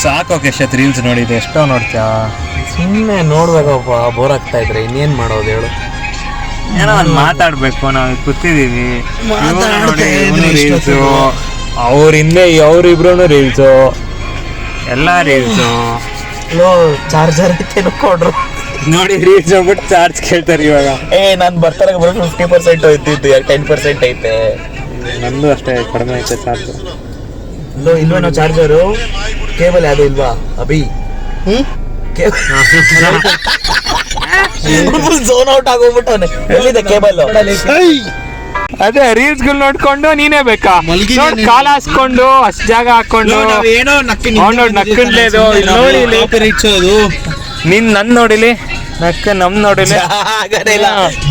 ಸಾಕು ಯಶತ್ ರೀಲ್ಸ್ ನೋಡಿದೆ ಎಷ್ಟೋ ನೋಡ್ತೀಯ. ಸುಮ್ಮನೆ ನೋಡ್ಬೇಕಪ್ಪ, ಬೋರ್ ಆಗ್ತಾ ಇದ್ರೆ ಇನ್ನೇನ್ ಮಾಡೋದು ಹೇಳು. ಏನೋ ಒಂದು ಮಾತಾಡ್ಬೇಕು, ನಾವು ಕೂತಿದೀವಿ. ರೀಲ್ಸು ಅವ್ರ ಹಿಂದೆ ಅವ್ರಿಬ್ರು ರೀಲ್ಸು, ಎಲ್ಲ ರೀಲ್ಸು. ಚಾರ್ಜರ್ ಐತೆ ಕೊಡ್ರು ನೋಡಿ ರೀಲ್ಸ್ ನೋಡ್ಬಿಟ್ಟು ಚಾರ್ಜ್ ಕೇಳ್ತಾರೆ ಇವಾಗ. ನಾನು ಬರ್ತಾರೆ 50% ಇದ್ದಿದ್ದು 10% ಐತೆ. ನಂದು ಅಷ್ಟೇ ಕಡಿಮೆ ಐತೆ ಚಾರ್ಜ್. ಇಲ್ವೇನೋ ಚಾರ್ಜರು, ಕೇಬಲ್ ಯಾವುದು ಇಲ್ವಾ ಅಭಿ? Zone out ಆಗೋಗ್ಬಿಟ್ಟವನೆ. ಎಲ್ಲಿದೆ ಕೇಬಲ್? ಅದೇ ರೀಲ್ಸ್ ಗಳು ನೋಡ್ಕೊಂಡು ನೀನೇ ಬೇಕಾ ಕಾಲ ಹಾಸ್ಕೊಂಡು ಅಷ್ಟ್ ಜಾಗ ಹಾಕೊಂಡು ಏನೋ ನಕ್ಕನ್ಲೇದು ನೀನ್ ನನ್ ನೋಡಿಲಿ ನಕ್ಕ ನಮ್ ನೋಡಿಲಿ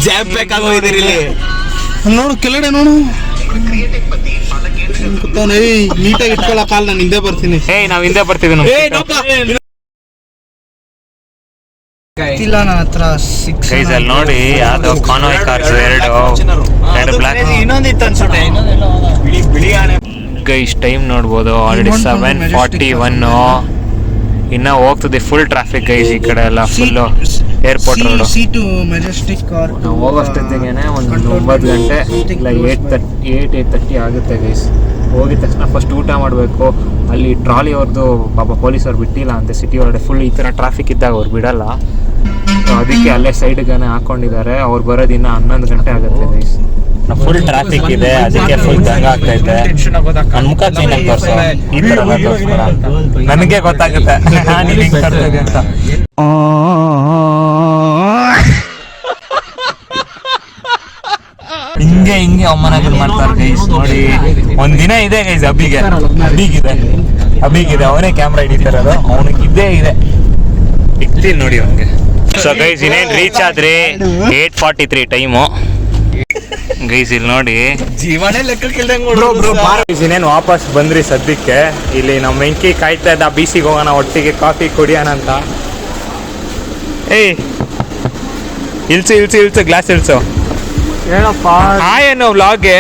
ಜಾಮ್ ಬೇಕಾಗೋದಿರಿ ಇಲ್ಲಿ ನೋಡು ಕೆಳಗಡೆ ನೋಡು. ನೀಟಾಗಿ ಇಟ್ಕೊಳ್ಳ ಕಾಲ್, ನಾನು ಹಿಂದೆ ಬರ್ತೀನಿ. ನಾವ್ ಹಿಂದೆ ಬರ್ತೀವಿ. ಇಲ್ಲ ನನ್ನ ಹತ್ರ 6 ಅಲ್ಲಿ ನೋಡಿ ಯಾವ್ದೋ ಕಾನ್ವಾಯ್ ಕಾರ್ಸ್ ಎರಡು ಬ್ಲಾಕ್. ಇನ್ನೊಂದಿತ್ತು ಅನ್ಸುತ್ತೆ. ಗೈಸ್ ಟೈಮ್ ನೋಡ್ಬೋದು ಆಲ್ರೆಡಿ 7:41. ಇನ್ನ ಹೋಗ್ತದೆ ಫುಲ್ ಟ್ರಾಫಿಕ್ ಗೈಸ್ ಈ ಕಡೆ ಎಲ್ಲ full airport road. Seat Majestic car ನಾವು ಹೋಗೋಷ್ಟೊತ್ತಿಗೆನೆ ಒಂದು 9 ಗಂಟೆ ಇಲ್ಲ 8:30 ಆಗುತ್ತೆ ಗೈಸ್. ಹೋಗಿದ ತಕ್ಷಣ ಫಸ್ಟ್ ಊಟ ಮಾಡಬೇಕು. ಅಲ್ಲಿ ಟ್ರಾಲಿ ಅವ್ರದ್ದು ಪಾಪ ಪೊಲೀಸವ್ರು ಬಿಟ್ಟಿಲ್ಲ ಅಂತೆ ಸಿಟಿ ಒಳಗಡೆ. ಫುಲ್ ಈ ಥರ ಟ್ರಾಫಿಕ್ ಇದ್ದಾಗ ಅವ್ರು ಬಿಡಲ್ಲ, ಅದಕ್ಕೆ ಅಲ್ಲೇ ಸೈಡ್ಗಾನೆ ಹಾಕೊಂಡಿದ್ದಾರೆ. ಅವ್ರು ಬರೋದಿನ್ನ 11 ಗಂಟೆ ಆಗುತ್ತೆ ಗೈಸ್. ಫುಲ್ ಟ್ರಾಫಿಕ್ ಇದೆ, ಅದಕ್ಕೆ ಫುಲ್ ದಂಗ ಆಗ್ತೈತೆ. ನನ್ನ ಮುಖ ಚೇಂಜ್ ಆಗಿ ತೋರಿಸು, ಈ ಥರ ತೋರಿಸ್ಬೇಡ ಅಂತ ನನಗೆ ಗೊತ್ತಾಗುತ್ತೆ ಅಂತ. ಹಿಂಗೆ ಅವಮಾನಗಳು ಮಾಡ್ತಾರೆ ಗೈಸ್. ನೋಡಿ ಒಂದಿನ ಇದೆ ಗೈಸ್ ಅಭಿಗಿದೆ ಅವನೇ ಕ್ಯಾಮ್ರಾ ಹಿಡಿತಾರದು, ಅವನಿಗೆ ಇದ್ದೇ ಇದೆ. ಇಕ್ತೀನಿ ನೋಡಿ ಅವನಿಗೆ. ಸೊ ಗೈಸ್ ಇನ್ನೇನು ರೀಚ್ ಆದ್ರಿ 8:43 ಟೈಮು ಗೈಸ್. ಇಲ್ಲಿ ನೋಡಿ ಜೀವನೇ ಲೆಕ್ಕಕ್ಕಿಲ್ದಂಗೆ ಇನ್ನೇನು ವಾಪಸ್ ಬಂದ್ರಿ ಸದ್ಯಕ್ಕೆ. ಇಲ್ಲಿ ನಮ್ಮ ವೆಂಕಿ ಕಾಯ್ತಾ ಇದ್ದ ಬೀಸಿಗೆ ಹೋಗೋಣ ಒಟ್ಟಿಗೆ ಕಾಫಿ ಕುಡಿಯೋಣ ಅಂತ. ಇಳ್ಸು ಗ್ಲಾಸ್ ಇಳ್ಸು. ಹೇಳಪ್ಪ ಏನು ವ್ಲಾಗ್ಗೆ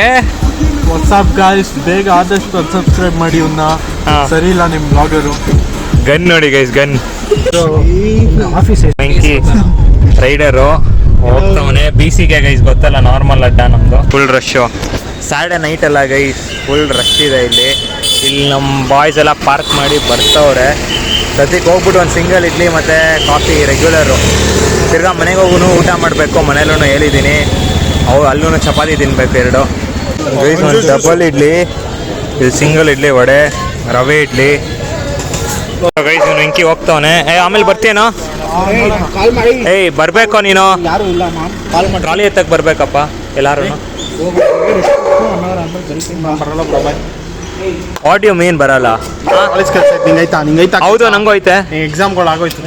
ವಾಟ್ಸಾಪ್ ಗಾಯ್ಸ್, ಬೇಗ ಆದಷ್ಟು ಸಬ್ಸ್ಕ್ರೈಬ್ ಮಾಡಿ. ಸರಿ ಇಲ್ಲ ನಿಮ್ಮ ಬ್ಲಾಗರು. ಗನ್ ನೋಡಿ ಗೈಸ್, ಗನ್ ವೆಂಕಿ ರೈಡರು ಹೋಗ್ತವನೆ ಬೀಸಿಗೆ ಗೈಸ್. ಗೊತ್ತಲ್ಲ ನಾರ್ಮಲ್ ಅಡ್ಡ ನಮ್ದು. ಫುಲ್ ರಶ್ಶು ಸ್ಯಾಟರ್ಡೆ ನೈಟ್ ಎಲ್ಲ ಗೈಸ್, ಫುಲ್ ರಶ್ ಇದೆ ಇಲ್ಲಿ. ನಮ್ಮ ಬಾಯ್ಸ್ ಎಲ್ಲ ಪಾರ್ಕ್ ಮಾಡಿ ಬರ್ತವ್ರೆ. ಸದ್ಯಕ್ಕೆ ಹೋಗ್ಬಿಟ್ಟು ಒಂದು ಸಿಂಗಲ್ ಇಡ್ಲಿ ಮತ್ತು ಕಾಫಿ ರೆಗ್ಯುಲರು. ತಿರ್ಗಾ ಮನೆಗೆ ಹೋಗೂ ಊಟ ಮಾಡಬೇಕು. ಮನೇಲೂ ಹೇಳಿದ್ದೀನಿ, ಅಲ್ಲೂ ಚಪಾತಿ ತಿನ್ಬೇಕು 2 ಗೈಸ್. ಒಂದು ಡಬಲ್ ಇಡ್ಲಿ, ಇದು ಸಿಂಗಲ್ ಇಡ್ಲಿ, ವಡೆ, ರವೆ ಇಡ್ಲಿ ಗೈಸ್. ವೆಂಕಿ ಹೋಗ್ತವನೆ. ಆಮೇಲೆ ಬರ್ತೀನೋ? ಬರ್ಬೇಕು ನೀನು. ಟ್ರಾಲಿ ಎತ್ತಕ್ಕೆ ಬರ್ಬೇಕಪ್ಪ ಎಲ್ಲಾರು. ಆಡಿಯೋ ಮೇನ್ ಬರಲ್ಲ. ಹೌದು ನಂಗೂ ಐತೆ, ಎಕ್ಸಾಮ್ಗಳು ಆಗೋಯ್ತು.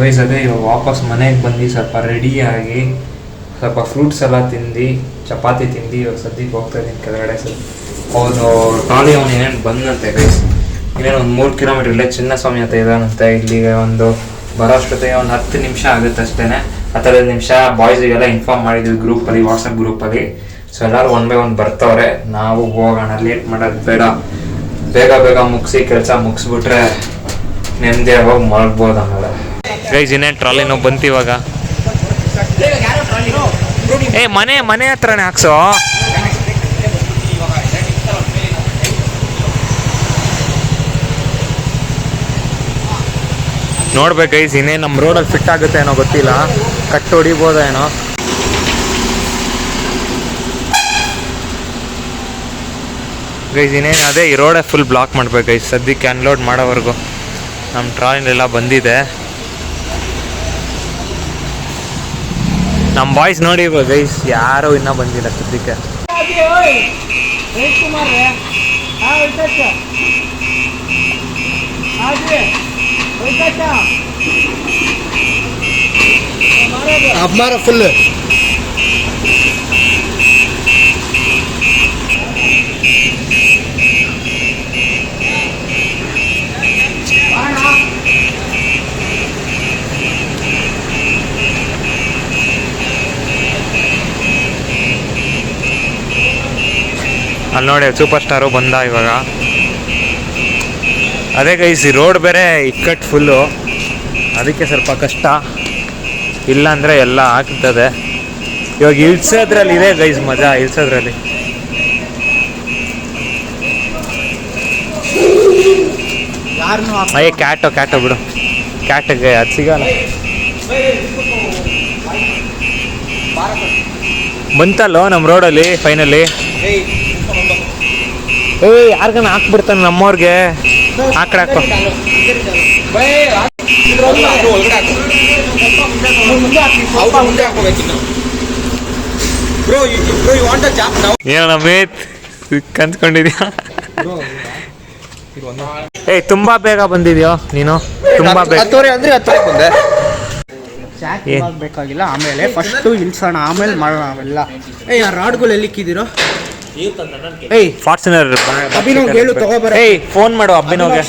ಗೈಸ್ ಅದೇ ಇವಾಗ ವಾಪಸ್ ಮನೆಗೆ ಬಂದು ಸ್ವಲ್ಪ ರೆಡಿಯಾಗಿ ಸ್ವಲ್ಪ ಫ್ರೂಟ್ಸ್ ಎಲ್ಲ ತಿಂದು ಚಪಾತಿ ತಿಂದು ಇವಾಗ ಸದ್ಯಕ್ಕೆ ಹೋಗ್ತಾ ಇದ್ದೀನಿ ಕೆಳಗಡೆ. ಅವನು ಟ್ರಾಲಿ ಅವನು ಏನೇನು ಬಂದಂತೆ ಗೈಸ್. ಇನ್ನೇನು ಒಂದು 3 ಕಿಲೋಮೀಟರ್ ಇಲ್ಲೇ ಚಿನ್ನಸ್ವಾಮಿ ಅಂತ ಇದಾನಂತೆ. ಇಲ್ಲಿಗೆ ಒಂದು ಬರೋಷ್ಟೊತ್ತಿಗೆ ಒಂದು 10 ನಿಮಿಷ ಆಗುತ್ತೆ ಅಷ್ಟೇ. 10 ನಿಮಿಷ ಬಾಯ್ಸಿಗೆಲ್ಲ ಇನ್ಫಾರ್ಮ್ ಮಾಡಿದ್ವಿ ಗ್ರೂಪಲ್ಲಿ, ವಾಟ್ಸಪ್ ಗ್ರೂಪಲ್ಲಿ. ಸೊ ಎಲ್ಲರೂ 1 by 1 ಬರ್ತವ್ರೆ. ನಾವು ಹೋಗೋಣ, ಲೇಟ್ ಮಾಡೋದು ಬೇಡ. ಬೇಗ ಮುಗಿಸಿ ಕೆಲಸ ಮುಗಿಸ್ಬಿಟ್ರೆ ನೆಮ್ಮದಿಯಾಗಿ ಹೋಗಿ ಮಲಗ್ಬೋದು ಆಮೇಲೆ. ಗೈಸ್ ಇನ್ನೇನು ಟ್ರಾಲಿನೋ ಬಂತು ಇವಾಗ. ಮನೆ ಹತ್ರನೇ ಹಾಕ್ಸೋ. ನೋಡ್ಬೇಕು ಗೈಸ್, ಇನ್ನೇನು ನಮ್ಮ ರೋಡಲ್ಲಿ ಫಿಟ್ ಆಗುತ್ತೆ ಏನೋ ಗೊತ್ತಿಲ್ಲ, ಕಟ್ ಹೊಡಿಬೋದ ಏನೋ. ಗೈಸ್ ಇನ್ನೇನು ಅದೇ ಈ ರೋಡೇ ಫುಲ್ ಬ್ಲಾಕ್ ಮಾಡ್ಬೇಕು ಗೈಸ್ ಸದ್ಯಕ್ಕೆ ಅನ್ಲೋಡ್ ಮಾಡೋವರೆಗೂ. ನಮ್ಮ ಟ್ರಾಲಿನೆಲ್ಲ ಬಂದಿದೆ. ನಮ್ಮ ಬಾಯ್ಸ್ ನೋಡಿ ಗೈಸ್ ಯಾರೂ ಇನ್ನೂ ಬಂದಿಲ್ಲ ಸದ್ಯಕ್ಕೆ. हमारा फुल ಅಲ್ಲಿ ನೋಡಿ ಸೂಪರ್ ಸ್ಟಾರು ಬಂದ ಇವಾಗ. ಅದೇ ಗೈಸ್, ಈ ರೋಡ್ ಬೇರೆ ಇಕ್ಕಟ್ಟು ಫುಲ್ಲು, ಅದಕ್ಕೆ ಸ್ವಲ್ಪ ಕಷ್ಟ. ಇಲ್ಲಾಂದರೆ ಎಲ್ಲ ಆಗ್ತದೆ. ಇವಾಗ ಇಳ್ಸೋದ್ರಲ್ಲಿ ಇದೆ ಗೈಸ್ ಮಜಾ, ಇಳ್ಸೋದ್ರಲ್ಲಿ. ಅಯ್ಯ ಕ್ಯಾಟೋ ಬಿಡು, ಕ್ಯಾಟಿಗೆ ಅದು ಸಿಗಲ್ಲ. ಬಂತಲ್ಲೋ ನಮ್ಮ ರೋಡಲ್ಲಿ ಫೈನಲಿ. ಯಾರಿಗಾನ ಹಾಕ್ಬಿಡ್ತಾನೆ ನಮ್ಮವ್ರಿಗೆ. ಆ ಕಡೆ ಹಾಕೋ. ಏನೋ ಮೇತ್ ಕನ್ಸ್ಕೊಂಡಿದ್ಯಾ? ತುಂಬಾ ಬೇಗ ಬಂದಿದ್ಯೋ ನೀನು, ತುಂಬಾ ಬೇಗ. ಬೇಕಾಗಿಲ್ಲ, ಆಮೇಲೆ ಫಸ್ಟು ಇಳ್ಸೋಣ, ಆಮೇಲೆ ಮಾಡೋಣ ಅವೆಲ್ಲ. ಆ ರಾಡ್ಗಳು ಎಲ್ಲಿಕ್ಕಿದ್ದೀರೋ? ಫಾರ್ಚುನರ್ ಅಭಿನವ್ ಹೇಳು ತಗೋಬರ. ಫೋನ್ ಮಾಡು ಅಭಿನವ್ಗೆ.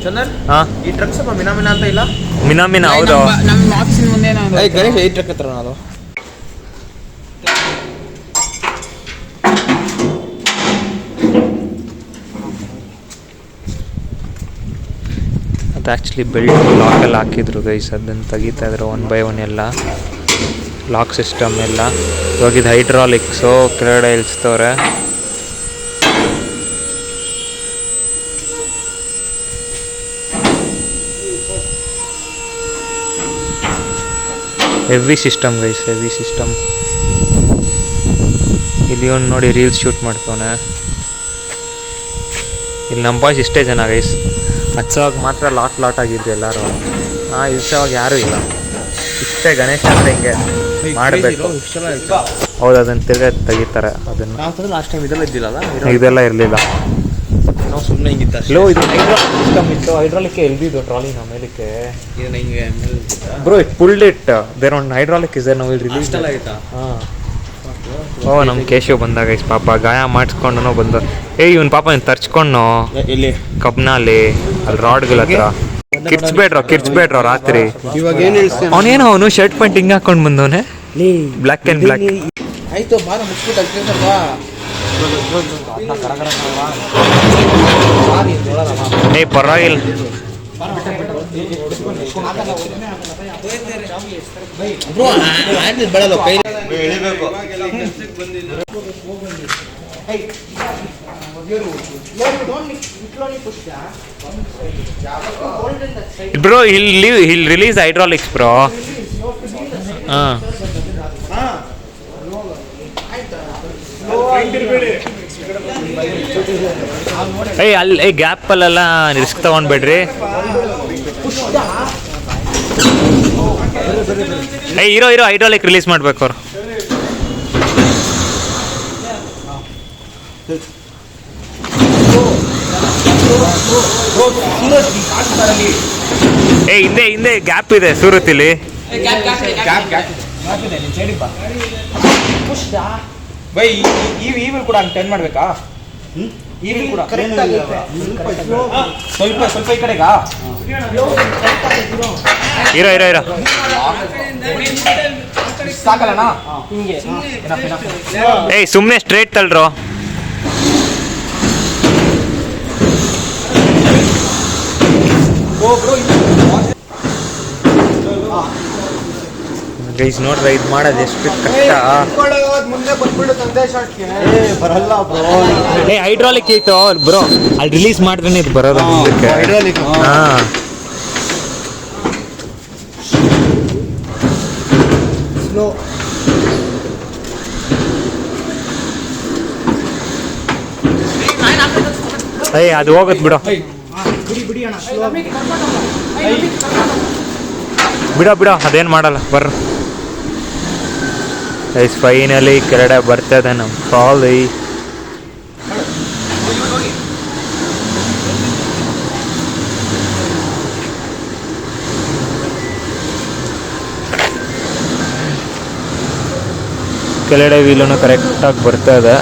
ಚಂದನ್, ಈ ಟ್ರಕ್ ಸ್ವಲ್ಪ ಮಿನಾಮಿನ ಅಂತ ಇಲ್ಲ? ಮಿನಾಮಿನ ಹೌದು. ನಮ್ಮ ಆಫೀಸಿನ ಮುಂದೆ ಗಣೇಶ್ ಈ ಟ್ರಕ್ ಹತ್ರ ಅದು. ಅದು ಆ್ಯಕ್ಚುಲಿ ಬೆಲ್ಟ್ ಲಾಕೆಲ್ಲ ಹಾಕಿದ್ರು ಗೈಸ್, ಅದನ್ನು ತೆಗಿತಾ ಇದ್ರು 1 by 1 ಎಲ್ಲ ಲಾಕ್ ಸಿಸ್ಟಮ್ ಎಲ್ಲ. ಇವಾಗ ಇದು ಹೈಡ್ರಾಲಿಕ್ಸು, ಕೆಳಗಡೆ ಇಳಿಸ್ತವ್ರೆ. Heavy system guys, heavy system. ಇಲ್ಲಿ ಒಂದು ನೋಡಿ ರೀಲ್ಸ್ ಶೂಟ್ ಮಾಡ್ತವನೆ. ಇಲ್ಲಿ ನಮ್ಮ ಬಾಯ್ಸ್ ಇಷ್ಟೇ ಜನ ಗೈಸ್. ಹಚ್ಚೋವಾಗ ಮಾತ್ರ ಲಾಟ್ ಆಗಿದ್ದು ಎಲ್ಲರೂ. ಇಳ್ಸೋವಾಗ ಯಾರೂ ಇಲ್ಲ. ಇಷ್ಟೇ ಗಣೇಶ ಅಂದರೆ ಹಿಂಗೆ ಮಾಡಬೇಕು. ಹೌದು, ಅದನ್ನು ತಿರ್ಗಾ ತೆಗಿತಾರೆ. ಅದನ್ನು ಲಾಸ್ಟ್ ಟೈಮ್ ಇದೆಲ್ಲ ಇದ್ದಿಲ್ಲಲ್ಲ, ಇದೆಲ್ಲ ಇರಲಿಲ್ಲ. ನಾವು ಸುಮ್ಮನೆ ಹಿಂಗಿತ್ತು. ಲೋ, ಇದು ಹೈಡ್ರಾಲಿಕ್ ಸಿಸ್ಟಮ್ ಇತ್ತು. ಹೈಡ್ರಾಲಿಕ್ಕೆ ಎಲ್ದಿದ್ದು ಟ್ರಾಲಿ ನಮ್ಮ ಮೇಲಕ್ಕೆ. Bro it pulled it. There ಒಂದು ಹೈಡ್ರಾಲಿಕ್ ಇಸ್ ದೇರ್. ನಾವು ಇಲ್ಲಿ ರಿಲೀಸ್ ಆಯ್ತಾ? ಹಾಂ. ನಮ್ಮ ಕೇಶವ್ ಬಂದಾಗ ಪಾಪ ಗಾಯ ಮಾಡಿಸ್ಕೊಂಡು ಬಂದ. ಇವನ್ ಪಾಪ ತರ್ಚ್ಕೊಂಡು ಇಲ್ಲಿ ಕಬ್ನಲ್ಲಿ ಅಲ್ಲಿ ರಾಡ್ಗಳ ಹತ್ರ ಕಿರ್ಚ್ಬೇಡ್ರೋ ರಾತ್ರಿ. ಅವನೇನೋ ಅವನು ಶರ್ಟ್ ಪ್ಯಾಂಟ್ ಹಿಂಗೆ ಹಾಕೊಂಡು ಬಂದವನೆ, ಬ್ಲ್ಯಾಕ್ ಆ್ಯಂಡ್ ಬ್ಲ್ಯಾಕ್. ಆಯ್ತು, ಬಾರ ಮುಗಿಸ್ಬಿಟ್ಟು ಪರವಾಗಿಲ್ಲ. ಬೆಳಲು ಕೈ bro he'll release hydraulics bro. ಅಲ್ಲಿ ಗ್ಯಾಪಲ್ಲೆಲ್ಲ ರಿಸ್ಕ್ ತಗೊಂಡ್ಬೇಡ್ರಿ. ಇರೋ ಹೈಡ್ರಾಲಿಕ್ ರಿಲೀಸ್ ಮಾಡ್ಬೇಕು ಅವ್ರು. ಹಿಂದೆ ಗ್ಯಾಪ್ ಇದೆ ಸೂರತ್ತಿಲಿ. ಕೂಡ ಟರ್ನ್ ಮಾಡ್ಬೇಕಾ? ಕೂಡ ಸ್ವಲ್ಪ ಈ ಕಡೆಗಾ? ಇರೋ ಸಾಕಲ್ಲಣ್ಣ? ಸುಮ್ಮನೆ ಸ್ಟ್ರೇಟ್ ತಳ್ರೋ. ಗೈಸ್ ನೋಡ್ರೆ ಇದು ಮಾಡೋದು ಎಷ್ಟು ಕಷ್ಟ. ಹೈಡ್ರಾಲಿಕ್ ಐತೋ ಬ್ರೋ, ಅಲ್ಲಿ ರಿಲೀಸ್ ಮಾಡಿದ್ರೆ ಇದು ಬರೋದು ಹೈಡ್ರಾಲಿಕ್. ಹಾಂ, ಅದು ಹೋಗುತ್ತೆ ಬಿಡೋ. ಬಿಡೋ ಅದೇನು ಮಾಡಲ್ಲ ಬರ್ರ. ಫೈನಲಿ ಕೆಳಗಡೆ ಬರ್ತದೆ ನಮ್ಮ ಟ್ರಾಲಿ. ಕೆಳಗಡೆ ವೀಲೂ ಕರೆಕ್ಟಾಗಿ ಬರ್ತದೆ.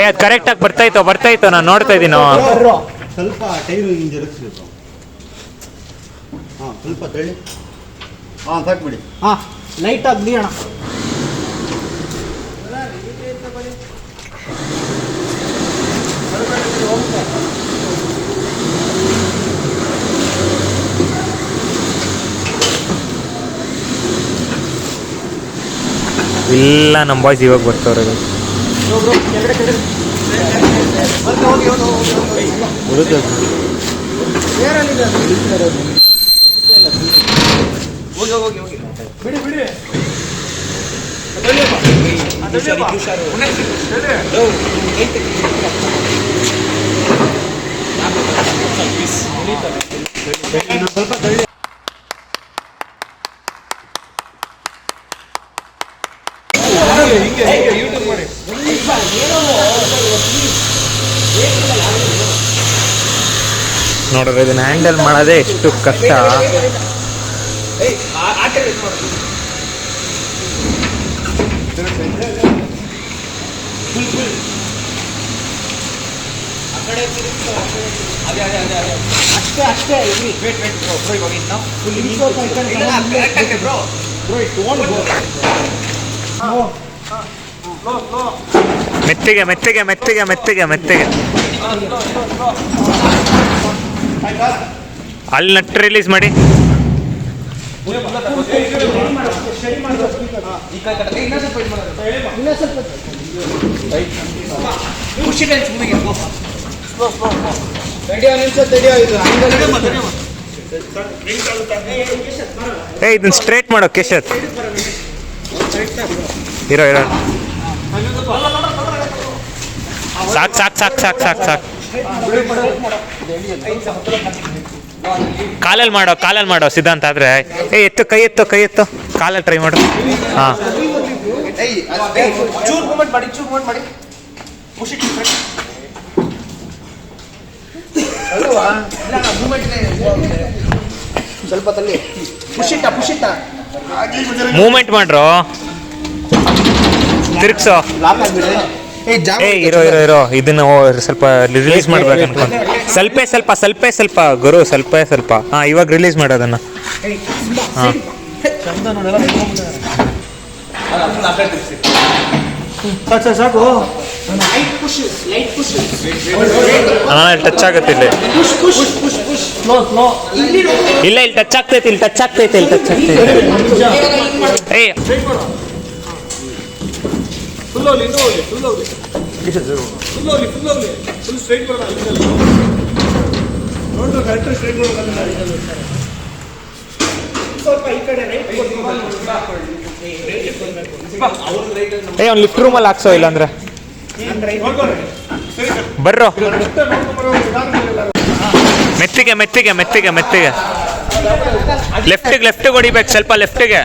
ಅದು ಕರೆಕ್ಟಾಗಿ ಬರ್ತಾಯಿತ್ತು ನಾನು ನೋಡ್ತಾ ಇದ್ದೀನಿ. ಸ್ವಲ್ಪ ಟೈರು ಹಿಂಗೆ ಜರುಗಿಸ್ಬೇಕು. ಸ್ವಲ್ಪ ತಳ್ಳಿ. ಸಾಕ್ಬಿಡಿ. ಲೈಟಾಗಿ ಬಿಡಿ ಅಣ್ಣ. ಇಲ್ಲ ನಮ್ಮ ಬಾಯ್ಸ್ ಇವಾಗ ಬರ್ತಾವ್ರೆ. ನೋಡ್ರಿ ಇದನ್ನ ಹ್ಯಾಂಡಲ್ ಮಾಡೋದೇ ಎಷ್ಟು ಕಷ್ಟ. ಮೆತ್ತಿಗೆ ಮೆತ್ತಿಗೆ ಮೆತ್ತಿಗೆ ಮೆತ್ತಿಗೆ ಮೆತ್ತಿಗೆ ಅಲ್ಲಿ ನಟ್ ರಿಲೀಸ್ ಮಾಡಿ. ಇದನ್ನ ಸ್ಟ್ರೇಟ್ ಮಾಡೋ ಕೇಶತ್. ಇರೋ ಇರೋ ಸಾಕು ಸಾಕು ಸಾಕು ಸಾಕು ಸಾಕು ಸಾಕು. ಕಾಲಲ್ಲಿ ಮಾಡೋ ಸಿದ್ಧಾಂತ ಆದ್ರೆ ಎತ್ತು ಕೈ ಎತ್ತು ಕಾಲಲ್ಲಿ ಟ್ರೈ ಮಾಡು. ಹಾಂ ಸ್ವಲ್ಪ ತಲ್ಲಿ ಮೂಮೆಂಟ್ ಮಾಡ್ರು, ತಿರ್ಗ್ಸೋ. ಇರೋ ಇದನ್ನ ಸ್ವಲ್ಪ ರಿಲೀಸ್ ಮಾಡ್ಬೇಕು ಅನ್ಕೊಂಡು. ಸ್ವಲ್ಪ ಗುರು ಸ್ವಲ್ಪ. ಹಾಂ ಇವಾಗ ರಿಲೀಸ್ ಮಾಡೋದನ್ನ. ಹಾಂ ಸಾಕು. ಟಚ್ ಆಗುತ್ತೆ ಇಲ್ಲಿ. ಇಲ್ಲ ಇಲ್ಲಿ ಟಚ್ ಆಗ್ತೈತೆ. ಏಯ್ ಅವ್ನು ಲಿಫ್ಟ್ ರೂಮಲ್ಲಿ ಹಾಕ್ಸೋ, ಇಲ್ಲಾಂದ್ರೆ ಬರ್ರೋ. ಮೆತ್ತಿಗೆ ಲೆಫ್ಟಿಗೆ ಹೊಡಿಬೇಕು. ಸ್ವಲ್ಪ ಲೆಫ್ಟಿಗೆ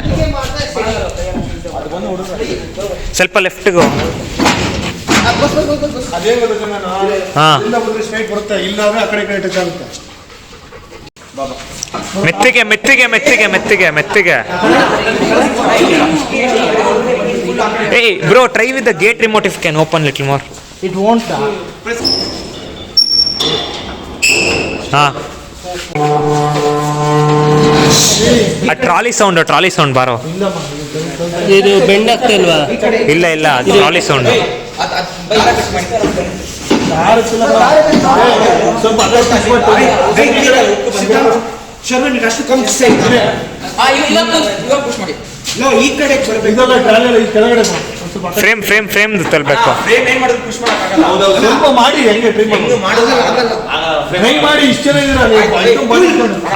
ಹಾಂ ಮೆತ್ತಿಗೆ. ಏಯ್ bro, try with the gate remote if can open little more. It won't. ಹಾಂ ಟ್ರಾಲಿ ಸೌಂಡ್ ಬಾರೋ. ಇದು ಬೆಂಡ್ ಆಗ್ತಿಲ್ವಾ? ಇಲ್ಲ ಟ್ರಾಲಿ ಸೌಂಡ್. ಫ್ರೇಮ್ ತಲ್ಬೇಕು.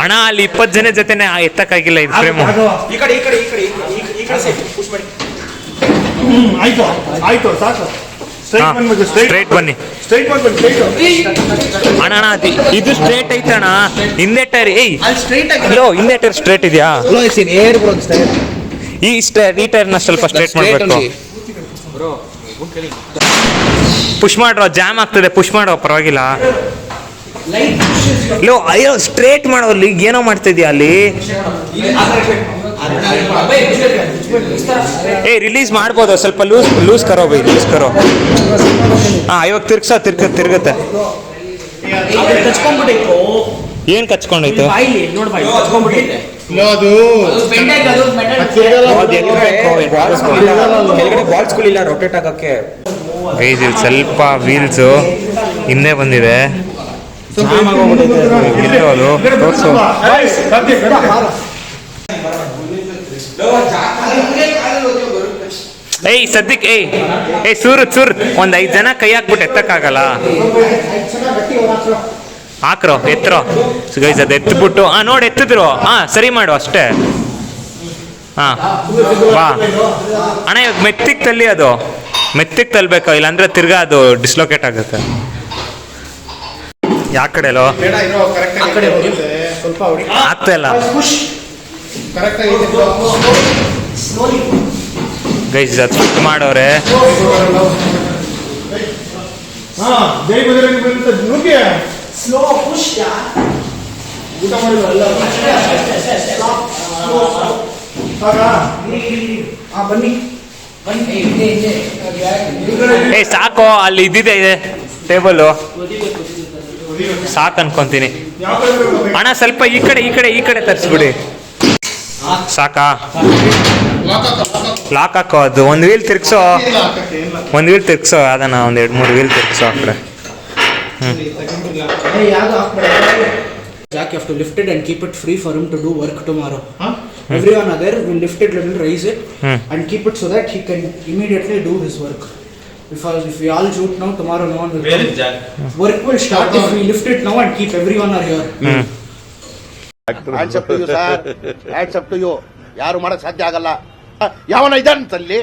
ಅಣ್ಣ ಅಲ್ಲಿ 20 ಜನ ಜೊತೆನೆ ಎತ್ತಕ್ಕಾಗಿಲ್ಲ ಇದು ಫ್ರೇಮು. ಆಯ್ತು ಸಾಕು. ಸ್ಟ್ರೈಟ್ ಬನ್ನಿ ಅಣ್ಣ. ಇದು ಸ್ಟ್ರೇಟ್ ಐತಣ್ಣ. ಹಿಂದೆ ಟೈರ್ ಹಿಂದೆ ಟೈರ್ ಸ್ಟ್ರೇಟ್ ಇದೆಯಾ? ಈ ಟೈರ್ನ ಸ್ವಲ್ಪ ಸ್ಟ್ರೇಟ್ ಮಾಡಬೇಕು. ಪುಷ್ ಮಾಡ್ರೋ, ಜಾಮ್ ಆಗ್ತದೆ. ಪುಷ್ ಮಾಡೋ, ಪರವಾಗಿಲ್ಲ. ಅಯ್ಯೋ ಸ್ಟ್ರೇಟ್ ಮಾಡೋ. ಅಲ್ಲಿ ಏನೋ ಮಾಡ್ತಾ ಇದೀಯ ಅಲ್ಲಿ. ರಿಲೀಸ್ ಮಾಡ್ಬೋದು. ಸ್ವಲ್ಪ ಲೂಸ್ ಕರೋ. ಹಾಂ ಇವಾಗ ತಿರ್ಗುತ್ತೆ. ಏನ್ ಕಚ್ಕೊಂಡೈತು? ಸ್ವಲ್ಪ ವೀಲ್ಸು ಹಿಂದೆ ಬಂದಿದೆ. ಏಯ್ ಸದ್ಯಕ್ಕೆ ಏಯ್ ಸೂರು ಒಂದು 5 ಜನ ಕೈ ಹಾಕ್ಬಿಟ್ಟು ಎತ್ತಕ್ಕಾಗಲ್ಲ. ಹಾಕ್ರೋ ಎತ್ತರೋ ಗೈಸ್, ಅದು ಎತ್ಬಿಟ್ಟು ನೋಡಿ ಎತ್ತಿದ್ರು. ಸರಿ ಮಾಡು ಅಷ್ಟೇ. ವಾ ಅಣ್ಣ, ಇವಾಗ ಮೆತ್ತಿಗೆ ತಲ್ಲಿ, ಅದು ಮೆತ್ತಿಗೆ ತಲ್ಬೇಕು, ಇಲ್ಲಾಂದ್ರೆ ತಿರ್ಗಾ ಅದು ಡಿಸ್ಲೊಕೇಟ್ ಆಗುತ್ತೆ. ಯಾವ ಕಡೆಲೋ ಆಗ್ತಾ ಇಲ್ಲ ಗೈಸ್, ಅದು ಫಿಟ್ ಮಾಡೋರೆ. ಸಾಕು, ಅಲ್ಲಿ ಇದ್ದಿದೆ ಇದೆ ಟೇಬಲ್, ಸಾಕು ಅನ್ಕೊಂತೀನಿ. ಅಣ್ಣ ಸ್ವಲ್ಪ ಈ ಕಡೆ ತರಿಸ್ಬಿಡಿ. ಸಾಕಾ? ಲಾಕ್ ಹಾಕೋ, ಅದು ಒಂದು ವೀಲ್ ತಿರ್ಗ್ಸೋ, ಅದನ್ನ ಒಂದು 2-3 ವೀಲ್ ತಿರ್ಗ್ಸೋ ಆ ಕಡೆ. Jack, you have to lift it and keep it free for him to do work tomorrow. Everyone are there, we'll lift it, little raise it and keep it so that he can immediately do his work. Because if we all shoot now, tomorrow no one will come. Where is Jack? Work will start if we lift it now and keep everyone are here. Hands up to you, sir. Hands up to you. ಯಾರು ಮಾಡಕ್ ಸಾಧ್ಯ ಆಗಲ್ಲ. ಯಾವನ ಇದಂತಲ್ಲಿ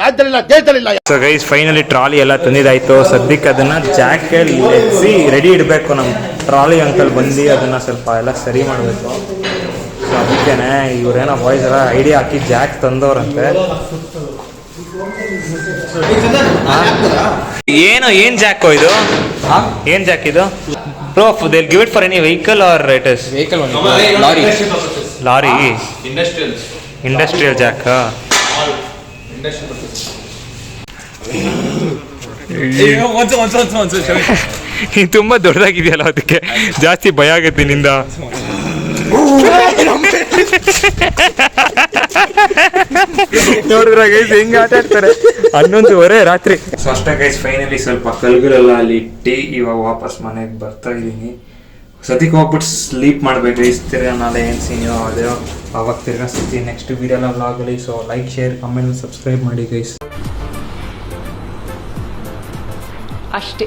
ರಾಜ್ಯದಲ್ಲಿಲ್ಲ, ದೇಶದಲ್ಲಿಲ್ಲ. So guys, finally trolley ಎಲ್ಲ ತಂದಿದ್ದಾಯ್ತು. ಸದ್ಯಕ್ಕೆ ಅದನ್ನ Jack ಎತ್ಸಿ ready ಇಡಬೇಕು. ನಮ್ಮ ಟ್ರಾಲಿ ಅಂಕಲ್ ಬಂದು ಅದನ್ನ ಸ್ವಲ್ಪ ಎಲ್ಲ ಸರಿ ಮಾಡಬೇಕು. ಸೊ ಅದಕ್ಕೇನೆ ಇವ್ರೇನೋ ಬಾಯ್ಸ್ ಎಲ್ಲ ಐಡಿಯಾ ಹಾಕಿ ಜಾಕ್ ತಂದವ್ರಂತೆ. ಏನ್ ಜಾಕ್ ಇದು? ಏನ್ ಜಾಕ್ ಇದು? Prof, they'll give it for any vehicle or it is? Vehicle only. Lorry. Industrial jack. ಇದು ತುಂಬಾ ದೊಡ್ಡದಾಗಿದೆಯಲ್ಲ, ಅದಕ್ಕೆ ಜಾಸ್ತಿ ಭಯ ಆಗುತ್ತೆ ನಿಂದ. ನೋಡಿದ್ರ ಗೈಸ್ ಹೆಂಗ್ ಆಟ ಆಡ್ತಾರೆ 11:30 ರಾತ್ರಿ. ಸೊ ಅಷ್ಟೇ ಗೈಸ್, ಫೈನಲಿ ಸ್ವಲ್ಪ ಕಲ್ಗಳೆಲ್ಲ ಅಲ್ಲಿ ಇಟ್ಟು ಇವಾಗ ವಾಪಸ್ ಮನೆಗೆ ಬರ್ತಾ ಇದ್ದೀನಿ. ಸದ್ಯಕ್ಕೆ ಹೋಗ್ಬಿಟ್ಟು ಸ್ಲೀಪ್ ಮಾಡ್ಬೇಕು ಗೈಸ್. ತಿರ್ಗಾ ನಾಳೆ ಏನು ಸೀನಿಯೋ ಅದೇ ಅವಾಗ ತಿರ್ಗಾ ಸಿಗ್ತೀನಿ ನೆಕ್ಸ್ಟ್ ವಿಡಿಯೋಲ್ಲ ವ್ಲಾಗಲ್ಲಿ. So like, share, comment, subscribe ಮಾಡಿ ಗೈಸ್. ಅಷ್ಟೇ.